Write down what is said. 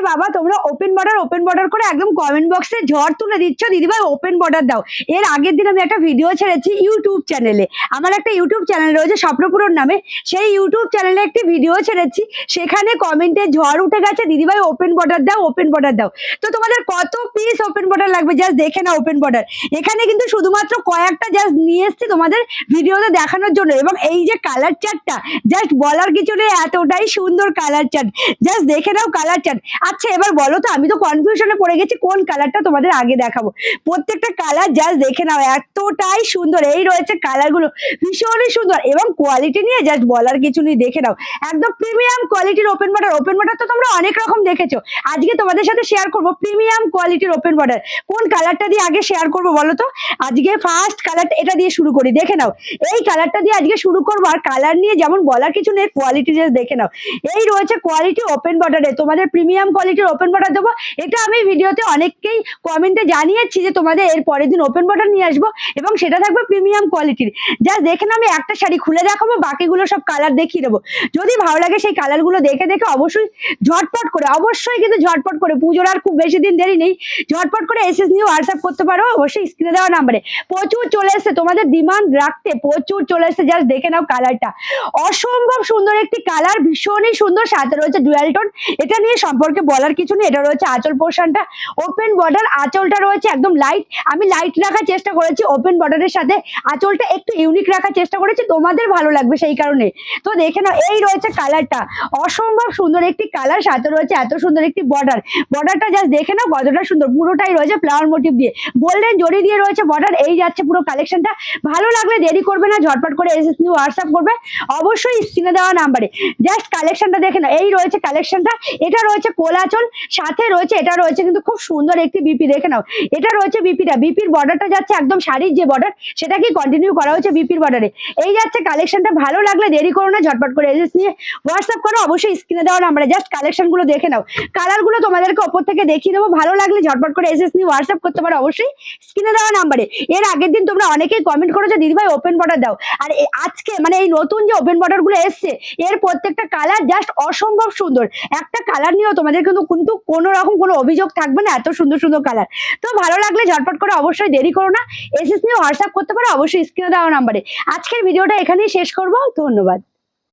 বাবা তোমরা open border করে একদম কমেন্ট বক্সে ঝড় তুলে দিচ্ছ দিদিভাই ওপেন বর্ডার দাও। এর আগের দিন আমি একটা ভিডিও ছেড়েছি ইউটিউব চ্যানেলে, আমার একটা ইউটিউব চ্যানেল রয়েছে স্বপ্নপূরণ নামে, সেই ইউটিউব চ্যানেলে একটি ভিডিও ছেড়েছি, সেখানে কমেন্টে ঝড় উঠে গেছে দিদিভাই ওপেন বর্ডার দাও ওপেন বর্ডার দাও। তো তোমাদের কত পিস ওপেন বর্ডার লাগবে জাস্ট দেখে নাও ওপেন বর্ডার। এখানে কিন্তু শুধুমাত্র কয়েকটা জাস্ট নিয়ে এসছি তোমাদের ভিডিওতে দেখানোর জন্য, এবং এই যে কালার চার্টটা জাস্ট বলার কিছু নেই, এতটাই সুন্দর কালার চার্ট, জাস্ট দেখে নাও কালার চার্ট। আচ্ছা এবার বলো তো, আমি তো কনফিউশনে পড়ে গেছি কোন কালারটা তোমাদের আগে দেখাবো। প্রত্যেকটা কালার জাস্ট দেখে নাও এতটাই সুন্দর, এই রয়েছে কালারগুলো ভীষণই সুন্দর এবং কোয়ালিটি নিয়ে জাস্ট বলার কিছু নেই, দেখে নাও একদম প্রিমিয়াম কোয়ালিটির ওপেন বর্ডার। ওপেন বর্ডার তো তোমরা অনেক রকম দেখেছো, আজকে তোমাদের সাথে শেয়ার করবো প্রিমিয়াম কোয়ালিটির ওপেন বর্ডার। কোন কালারটা দিয়ে আগে শেয়ার করবো বলো তো? আজকে ফার্স্ট কালারটা এটা দিয়ে শুরু করি, দেখে নাও এই কালারটা দিয়ে আজকে শুরু করবো। আর কালার নিয়ে যেমন বলার কিছু নেই, কোয়ালিটি জাস্ট দেখে নাও। এই রয়েছে কোয়ালিটি ওপেন বর্ডারে, তোমাদের প্রিমিয়াম কোয়ালিটির ওপেন বর্ডার দেবো। এটা আমি ভিডিওতে অনেককেই কমেন্টে জানিয়েছি যে তোমাদের এর পরের দিন ওপেন বর্ডার নিয়ে আসবো এবং সেটা থাকবে প্রিমিয়াম কোয়ালিটির। জাস্ট দেখে নাও, আমি একটা শাড়ি খুলে দেখাবো, বাকিগুলো সব কালার দেখিয়ে দেবো। যদি ভালো লাগে সেই কালারগুলো দেখে দেখে অবশ্যই ঝটপট করে, অবশ্যই কিন্তু ঝটপট করে, পুজোর আর খুব বেশি দিন দেরি নেই, ঝটপট করে এসএস নিয়ে হোয়াটসঅ্যাপ করতে পারো অবশ্যই স্ক্রিনে দেওয়া নাম্বারে। প্রচুর চলে এসছে, তোমাদের ডিমান্ড রাখতে প্রচুর চলে এসছে। জাস্ট দেখে নাও কালারটা, অসম্ভব সুন্দর একটি কালার, ভীষণই সুন্দর, সাথে রয়েছে ডুয়াল টোন। এটা নিয়ে সম্পর্কে বলার কিছু নেই। এটা রয়েছে আঁচল পোর্শনটা, ওপেন বর্ডার আঁচলটা রয়েছে একদম লাইট, আমি লাইট রাখার চেষ্টা করেছি ওপেন বর্ডারের সাথে, আঁচলটা একটু ইউনিক রাখার চেষ্টা করেছি, তোমাদের ভালো লাগবে সেই কারণে। তো দেখে নাও এই রয়েছে কালারটা, অসম্ভব সুন্দর একটি কালার, সাথে রয়েছে এত সুন্দর একটি বর্ডার। বর্ডারটা জাস্ট দেখে নাও কতটা সুন্দর, পুরোটাই রয়েছে ফ্লাওয়ার মোটিভ দিয়ে, গোল্ডেন জরি দিয়ে রয়েছে বর্ডার। এই যাচ্ছে পুরো কালেকশনটা, ভালো লাগলে দেরি করবে না, ঝটপট করে এসএস নিয়ে হোয়াটসঅ্যাপ করবে অবশ্যই স্ক্রিনে দেওয়া নাম্বারে। জাস্ট কালেকশনটা দেখে নাও, এই রয়েছে কালেকশনটা। এটা রয়েছে কোলাচল, সাথে রয়েছে এটা রয়েছে কিন্তু খুব সুন্দর একটি বিপি, দেখে নাও এটা রয়েছে বিপিটা, বিপির বর্ডারটা যাচ্ছে একদম শাড়ির যে বর্ডার সেটাকে কন্টিনিউ করা হয়েছে বিপির বর্ডারে। এই যাচ্ছে কালেকশনটা, ভালো লাগলে দেরি করো না, ঝটপট করে এসএস নিয়ে হোয়াটসঅ্যাপ করো অবশ্যই স্ক্রিনে দেওয়া নাম্বারে। জাস্ট কালেকশনগুলো দেখে নাও, কালারগুলো তোমাদেরকে ওপর থেকে দেখিয়ে দেবো, ভালো লাগলে ঝটপট করে এসএস নিয়ে হোয়াটসঅ্যাপ করতে পারো অবশ্যই স্ক্রিনে দেওয়া নাম্বারে। এর আগের দিন তোমরা অনেকেই কমেন্ট করেছো দিদিভাই ওপেন বর্ডার দাও, আর আজকে মানে এই নতুন যে ওপেন বর্ডার গুলো এসছে এর প্রত্যেকটা কালার জাস্ট অসম্ভব সুন্দর। একটা কালার নিয়েও তোমাদের কিন্তু কোনো রকম কোনো অভিযোগ থাকবে না, এত সুন্দর সুন্দর কালার। তো ভালো লাগলে ঝটপট করে অবশ্যই দেরি করো না, এসএস নিয়ে হোয়াটসঅ্যাপ করতে পারো অবশ্যই স্ক্রিনে দেওয়া নাম্বারে। আজকের ভিডিওটা এখানেই শেষ করবো, ধন্যবাদ।